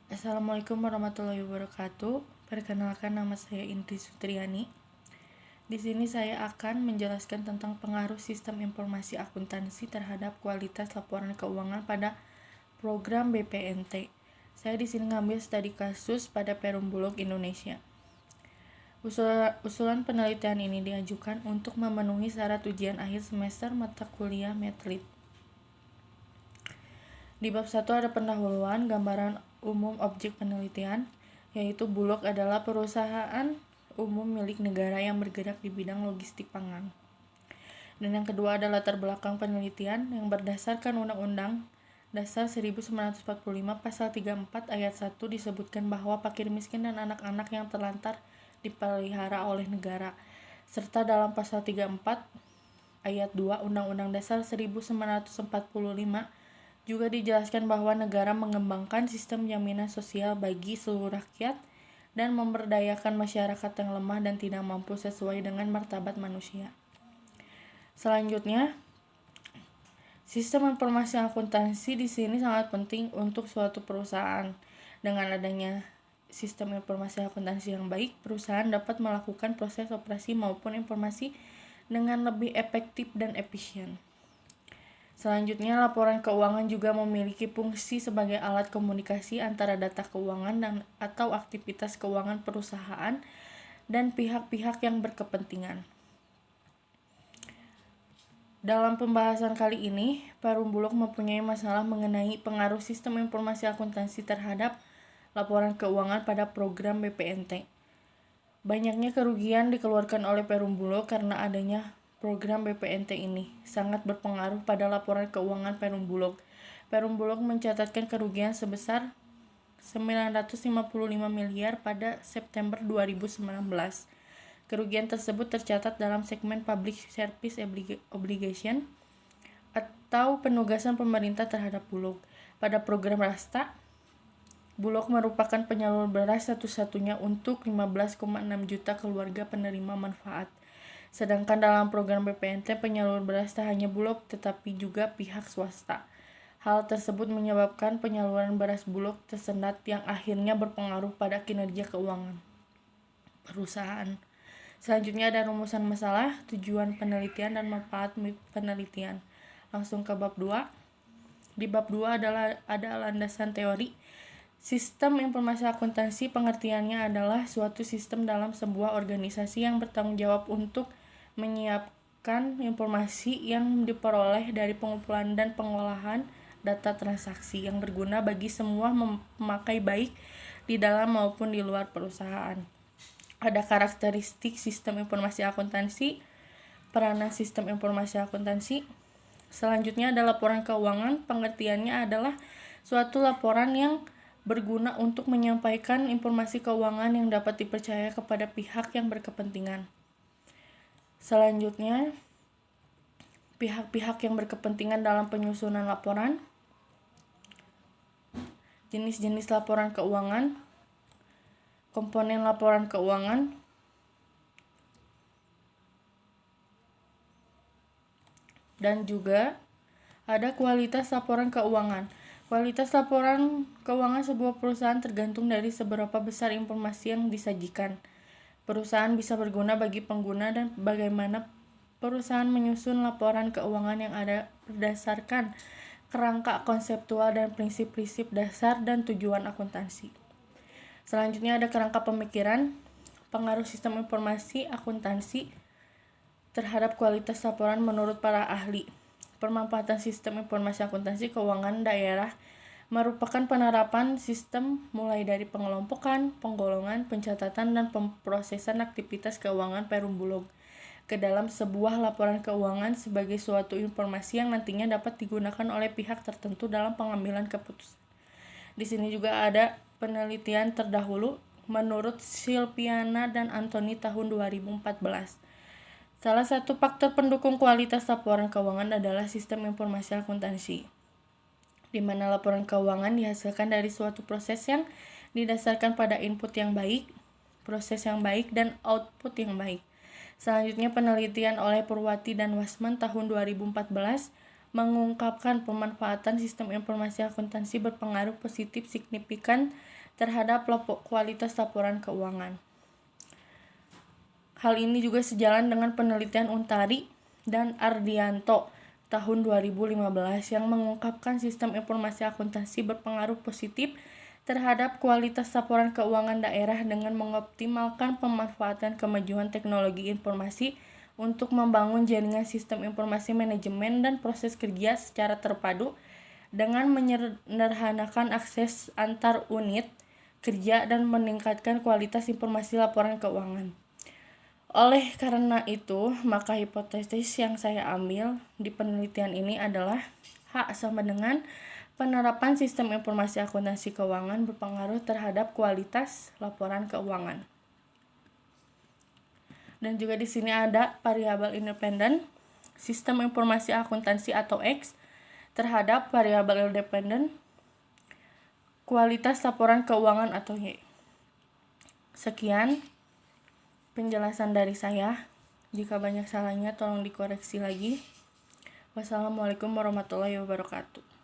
Assalamualaikum warahmatullahi wabarakatuh. Perkenalkan, nama saya Indri Sutriani. Di sini saya akan menjelaskan tentang pengaruh sistem informasi akuntansi terhadap kualitas laporan keuangan pada program BPNT. Saya di sini ngambil studi kasus pada Perum Bulog Indonesia. Usulan penelitian ini diajukan untuk memenuhi syarat ujian akhir semester mata kuliah Medlit. Di bab 1 ada pendahuluan, gambaran umum objek penelitian, yaitu Bulog adalah perusahaan umum milik negara yang bergerak di bidang logistik pangan. Dan yang kedua adalah latar belakang penelitian yang berdasarkan Undang-Undang Dasar 1945 Pasal 34 Ayat 1 disebutkan bahwa fakir miskin dan anak-anak yang terlantar dipelihara oleh negara. Serta dalam Pasal 34 Ayat 2 Undang-Undang Dasar 1945 juga dijelaskan bahwa negara mengembangkan sistem jaminan sosial bagi seluruh rakyat dan memberdayakan masyarakat yang lemah dan tidak mampu sesuai dengan martabat manusia. Selanjutnya, sistem informasi akuntansi di sini sangat penting untuk suatu perusahaan. Dengan adanya sistem informasi akuntansi yang baik, perusahaan dapat melakukan proses operasi maupun informasi dengan lebih efektif dan efisien. Selanjutnya, laporan keuangan juga memiliki fungsi sebagai alat komunikasi antara data keuangan atau aktivitas keuangan perusahaan dan pihak-pihak yang berkepentingan. Dalam pembahasan kali ini, Perum Bulog mempunyai masalah mengenai pengaruh sistem informasi akuntansi terhadap laporan keuangan pada program BPNT. Banyaknya kerugian dikeluarkan oleh Perum Bulog karena adanya program BPNT ini sangat berpengaruh pada laporan keuangan Perum Bulog. Perum Bulog mencatatkan kerugian sebesar 955 miliar pada September 2019. Kerugian tersebut tercatat dalam segmen Public Service Obligation atau penugasan pemerintah terhadap Bulog. Pada program Rasta, Bulog merupakan penyalur beras satu-satunya untuk 15,6 juta keluarga penerima manfaat. Sedangkan dalam program BPNT, penyalur beras tak hanya Bulog tetapi juga pihak swasta. Hal tersebut menyebabkan penyaluran beras Bulog tersendat yang akhirnya berpengaruh pada kinerja keuangan perusahaan. Selanjutnya ada rumusan masalah, tujuan penelitian, dan manfaat penelitian. Langsung ke bab 2. Di bab 2 ada landasan teori. Sistem informasi akuntansi pengertiannya adalah suatu sistem dalam sebuah organisasi yang bertanggung jawab untuk menyiapkan informasi yang diperoleh dari pengumpulan dan pengolahan data transaksi yang berguna bagi semua pemakai baik di dalam maupun di luar perusahaan. Ada karakteristik sistem informasi akuntansi, peranan sistem informasi akuntansi. Selanjutnya ada laporan keuangan. Pengertiannya adalah suatu laporan yang berguna untuk menyampaikan informasi keuangan yang dapat dipercaya kepada pihak yang berkepentingan. Selanjutnya, pihak-pihak yang berkepentingan dalam penyusunan laporan, jenis-jenis laporan keuangan, komponen laporan keuangan, dan juga ada kualitas laporan keuangan. Kualitas laporan keuangan sebuah perusahaan tergantung dari seberapa besar informasi yang disajikan. Perusahaan bisa berguna bagi pengguna dan bagaimana perusahaan menyusun laporan keuangan yang ada berdasarkan kerangka konseptual dan prinsip-prinsip dasar dan tujuan akuntansi. Selanjutnya ada kerangka pemikiran, pengaruh sistem informasi akuntansi terhadap kualitas laporan menurut para ahli. Pemanfaatan sistem informasi akuntansi keuangan daerah merupakan penerapan sistem mulai dari pengelompokan, penggolongan, pencatatan, dan pemrosesan aktivitas keuangan Perum Bulog ke dalam sebuah laporan keuangan sebagai suatu informasi yang nantinya dapat digunakan oleh pihak tertentu dalam pengambilan keputusan. Di sini juga ada penelitian terdahulu menurut Silpiana dan Anthony tahun 2014. Salah satu faktor pendukung kualitas laporan keuangan adalah sistem informasi akuntansi, di mana laporan keuangan dihasilkan dari suatu proses yang didasarkan pada input yang baik, proses yang baik, dan output yang baik. Selanjutnya penelitian oleh Purwati dan Wasman tahun 2014 mengungkapkan pemanfaatan sistem informasi akuntansi berpengaruh positif signifikan terhadap kualitas laporan keuangan. Hal ini juga sejalan dengan penelitian Untari dan Ardianto tahun 2015 yang mengungkapkan sistem informasi akuntansi berpengaruh positif terhadap kualitas laporan keuangan daerah dengan mengoptimalkan pemanfaatan kemajuan teknologi informasi untuk membangun jaringan sistem informasi manajemen dan proses kerja secara terpadu dengan menyederhanakan akses antar unit kerja dan meningkatkan kualitas informasi laporan keuangan. Oleh karena itu, maka hipotesis yang saya ambil di penelitian ini adalah H sama dengan penerapan sistem informasi akuntansi keuangan berpengaruh terhadap kualitas laporan keuangan. Dan juga di sini ada variabel independen, sistem informasi akuntansi atau X terhadap variabel independen, kualitas laporan keuangan atau Y. Sekian penjelasan dari saya. Jika banyak salahnya tolong dikoreksi lagi. Wassalamualaikum warahmatullahi wabarakatuh.